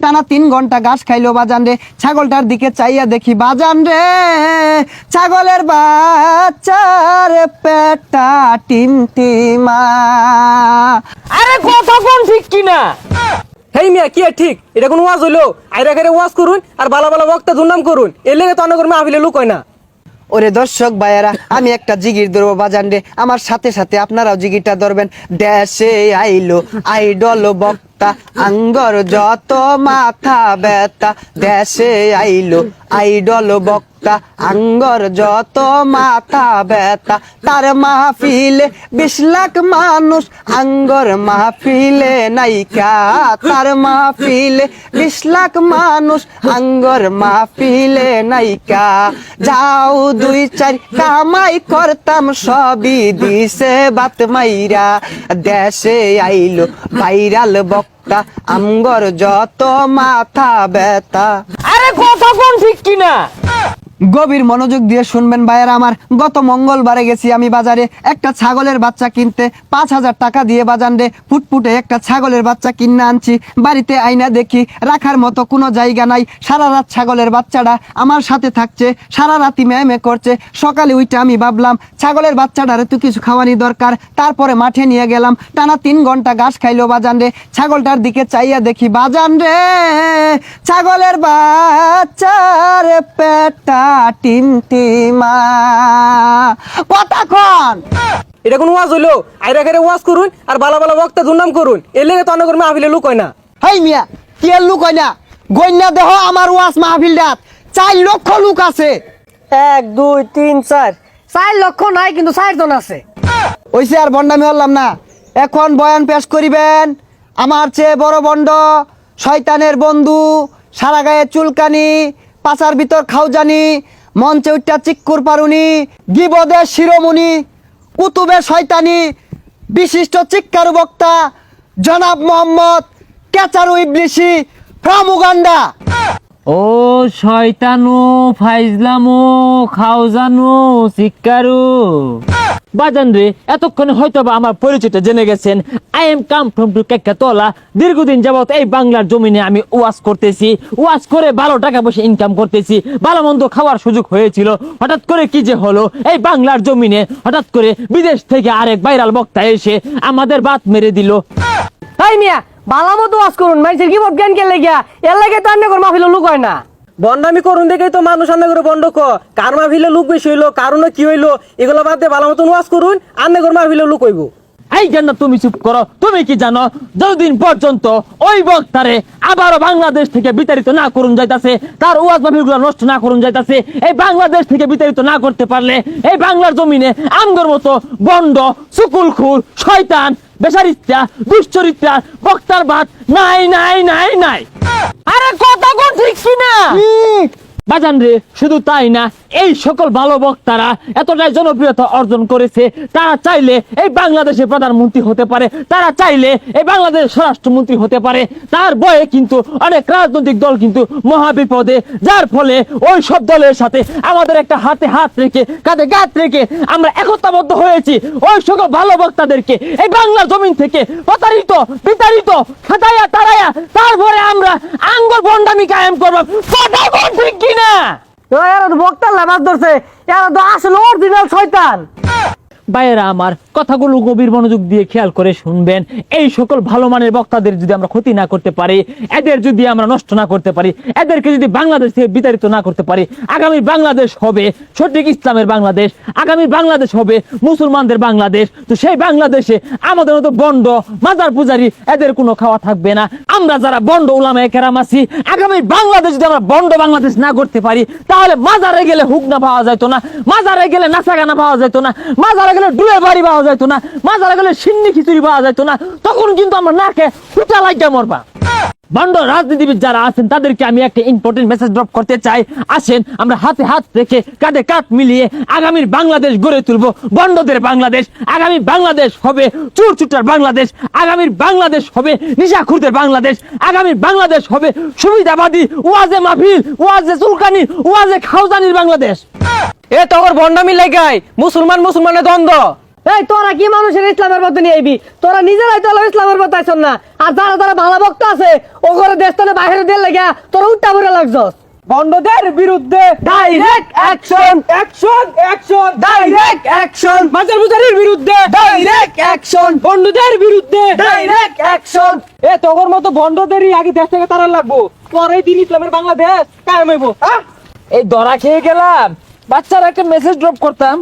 টানা 3 ঘন্টা ঘাস খাইলো বাজান রে। ছাগলটার দিকে চাইয়া দেখি বাজান রে, ছাগলের বাচ্চার পেটটা টিমটিমা। আরে কথা কোন ঠিক কিনা? হেই মিয়া কি ঠিক? এটা কোন ওয়াজ হইলো? আইরা করে ওয়াজ করুন আর বালা বালা বক্তা দুর্নাম করুন, এর লেগে তো অনেক মাহফিলে লোক হয় না। ওরে দর্শক ভাইয়েরা, আমি একটা জিগির ধরবো বাজান রে, আমার সাথে সাথে আপনারাও জিগিরটা ধরবেন। দেশে আইলো আইডল বক্তা, আঙ্গর যত মাথা ব্যথা। দেশে আইলো আইডল বক্তা, আঙ্গর যত মাথা ব্যথা। তার মাহফিলে 20 লাখ মানুষ, আঙ্গর মাহফিলে নাইকা। তার মাহফিলে 20 লাখ মানুষ, আঙ্গর মাহফিলে নাইকা। যাও 2-4 কামাই করতাম, সবই দিছে বাত মাইরা। দেশে আইলো ভাইরাল বক্তা, আমগর যত মাথা ব্যথা। আরে কথা কোন ঠিক কিনা? গভীর মনোযোগ দিয়ে শুনবেন ভাইয়েরা আমার। গত মঙ্গলবারে গেছি আমি বাজারে একটা ছাগলের বাচ্চা কিনতে। 5000 টাকা দিয়ে বাজান রে ফুটফুটে একটা ছাগলের বাচ্চা কিনে আনছি। বাড়িতে আইনা দেখি রাখার মতো কোনো জায়গা নাই। সারা রাত ছাগলের বাচ্চাটা আমার সাথে থাকছে, সারা রাতি ম্যামে করছে। সকালে উঠে আমি ভাবলাম ছাগলের বাচ্চাটারে তো কিছু খাওয়ানি দরকার। তারপরে মাঠে নিয়ে গেলাম, টানা 3 ঘন্টা ঘাস খাইলো বাজান রে। ছাগলটার দিকে চাইয়া দেখি বাজান রে, ছাগলের বাচ্চার পেটটা টিমটিমা। কতক্ষণ? এটা কোন ওয়াজ হইলো? আইরা করে ওয়াজ করুন আর বালা বালা বক্তা দুর্নাম করুন, এর লেগে তো অনেক মাহফিলে লোক হয় না। হাই মিয়া, কি আর লোক হয় না? গইনা দেহ আমার ওয়াজ মাহফিলটাত 4 লক্ষ লোক আছে। 1 2 3 4 4 লক্ষ নাই, কিন্তু 4 জন আছে। ওইসে আর বন্ডামি হলাম না। এখন বয়ান পেশ করিবেন আমার চেয়ে বড় বন্ড, শয়তানের বন্ধু, সারা গায়ে চুলকানি, পাছার ভিতর খাউজানি, মঞ্চে উঠটা চিক্কুর পারুনি, গিবদের শিরোমণি, কুতুবে শয়তানি, বিশিষ্ট চিৎকার বক্তা জনাব মোহাম্মদ কেচারু ইবলিসি ফ্রম উগান্ডা। ও শয়তানু ফাইজলামু খাওজানু শিকারু বাজান রে, এতক্ষণে হয়তো বা আমার পরিচয়টা জেনে গেছেন। I am come from to কেকাতলা। দীর্ঘদিন যাবত এই বাংলার জমিনে আমি ওয়াজ করতেছি, ওয়াজ করে ভালো টাকা পয়সা ইনকাম করতেছি, ভালো মন্দ খাওয়ার সুযোগ হয়েছিল। হঠাৎ করে কি যে হলো, এই বাংলার জমিনে হঠাৎ করে বিদেশ থেকে আরেক ভাইরাল বক্তা এসে আমাদের বাত মেরে দিল। তাই মিয়া বালা মতো ওয়াজ করুন, মানুষের কি মত জ্ঞান কে লেগিয়া, এর লাগে তো অনেক মাহফিলে লোক হয় না। বন্ডামি করুন দেখেই তো মানুষ আন্না করে বন্ড কার মাহফিলে লোক বেশি হইলো, কারণ কি হইলো, এগুলো বাদ দিয়ে ভালো মতন ওয়াজ করুন, আন্না করে মাহফিলে লোক হইব। এই জন্য তুমি চুপ করো। তুমি কি জানো, যতদিন পর্যন্ত ওই বক্তারে আবারও বাংলাদেশ থেকে বিতাড়িত না করুন যাইতাছে, তার ওয়াজ মাহফিলগুলো নষ্ট না করুন যাইতাছে, এই বাংলাদেশ থেকে বিতাড়িত না করতে পারলে এই বাংলার জমিনে আমগর মতো বন্ড, সুকুলখুর, শয়তান, বেচারিত্রা, দুশ্চরিত্রা বক্তার বাদ নাই নাই নাই নাই। আরে কথা কোন ঠিক কিনা? বাজান রে, শুধু তাই না, এই সকল ভালো বক্তারা এতটাই জনপ্রিয়তা অর্জন করেছে, তারা চাইলে এই বাংলাদেশের প্রধানমন্ত্রী হতে পারে, তারা চাইলে এই বাংলাদেশের স্বরাষ্ট্রমন্ত্রী হতে পারে। তার বয়ে কিন্তু অনেক রাজনৈতিক দল কিন্তু মহাবিপদে, যার ফলে ওই সব দলের সাথে আমাদের একটা হাতে হাত রেখে, কাঁধে কাঁধ রেখে আমরা একতাবদ্ধ হয়েছি ওই সকল ভালো বক্তাদেরকে এই বাংলার জমিন থেকে প্রতারিত, বিতাড়িত, খাতায়া তারায়া, তারপরে আমরা আঙ্গুর ভণ্ডামি কায়েম করবো। কথা কোন ঠিক কিনা? এরা তো বক্তার লাভ ধরছে, এরা তো আসলে অরিজিনাল শয়তান। ভাইয়েরা আমার, কথাগুলো গভীর মনোযোগ দিয়ে খেয়াল করে শুনবেন। এই সকল ভালো মানের বক্তাদের যদি আমরা ক্ষতি না করতে পারি, এদের যদি আমরা নষ্ট না করতে পারি, এদেরকে যদি বাংলাদেশ থেকে বিতাড়িত না করতে পারি, আগামী বাংলাদেশ হবে সঠিক ইসলামের বাংলাদেশ, আগামী বাংলাদেশ হবে মুসলমানদের বাংলাদেশ। তো সেই বাংলাদেশে আমাদের মতো বন্ড, মাজার পূজারি এদের কোনো খাওয়া থাকবে না। আমরা যারা বন্ড উলামায়ে কেরাম আছি, আগামী বাংলাদেশ যদি আমরা বন্ড বাংলাদেশ না করতে পারি, তাহলে মাজারে গেলে হুকনা পাওয়া যেত না, মাজারে গেলে নাচাগানা পাওয়া যেত না, মাজারে ডুলে বাড়ি পাওয়া যাইতো না, মাজারে গেলে সিন্নি খিচুড়ি পাওয়া যাইতো না। তখন কিন্তু আমরা নাকে ফুটা লাগিয়া মরবা। বন্ড রাজনীতিবিদ যারা আছেন তাদেরকে আমি একটা ইম্পর্টেন্ট মেসেজ ড্রপ করতে চাই। আসেন আমরা হাতে হাত রেখে, কাঁধে কাঁধ মিলিয়ে আগামীর বাংলাদেশ গড়ে তুলবো, বন্ডদের বাংলাদেশ। আগামী বাংলাদেশ হবে চোর চুটার বাংলাদেশ, আগামীর বাংলাদেশ হবে নিশাখুরদের বাংলাদেশ, আগামীর বাংলাদেশ হবে সুবিধাবাদী, ওয়াজে মাহফিল, ওয়াজে চুলকানি, ওয়াজে খাওজানির বাংলাদেশ। এ তোর ভণ্ডামি লাগাই মুসলমানের দ্বন্দ্ব। এই তোরা কি মানুষের ইসলামের পথে নিয়ে আইবি? তোরা নিজেরাই তো ইসলামের পথে আইছন না, আর যারা যারা ভালো ভক্ত আছে ও করে দেশ তো বাইরে দিয়ে লাগা তোরা উল্টা ভরে লাগছস। বন্ধদের বিরুদ্ধে direct action, action action, direct action, বাজার বুজারির বিরুদ্ধে ডাইরেক্ট অ্যাকশন, বন্ধুদের বিরুদ্ধে ডাইরেক্ট অ্যাকশন। এ তোর মতো বন্ধদেরই আগে দেশ থেকে তারা লাগবো, পরে দিন ইসলামের বাংলাদেশ কায়েম হইব। এই ধরা খেয়ে গেলাম, বাচ্চারা একটা মেসেজ ড্রপ করতাম।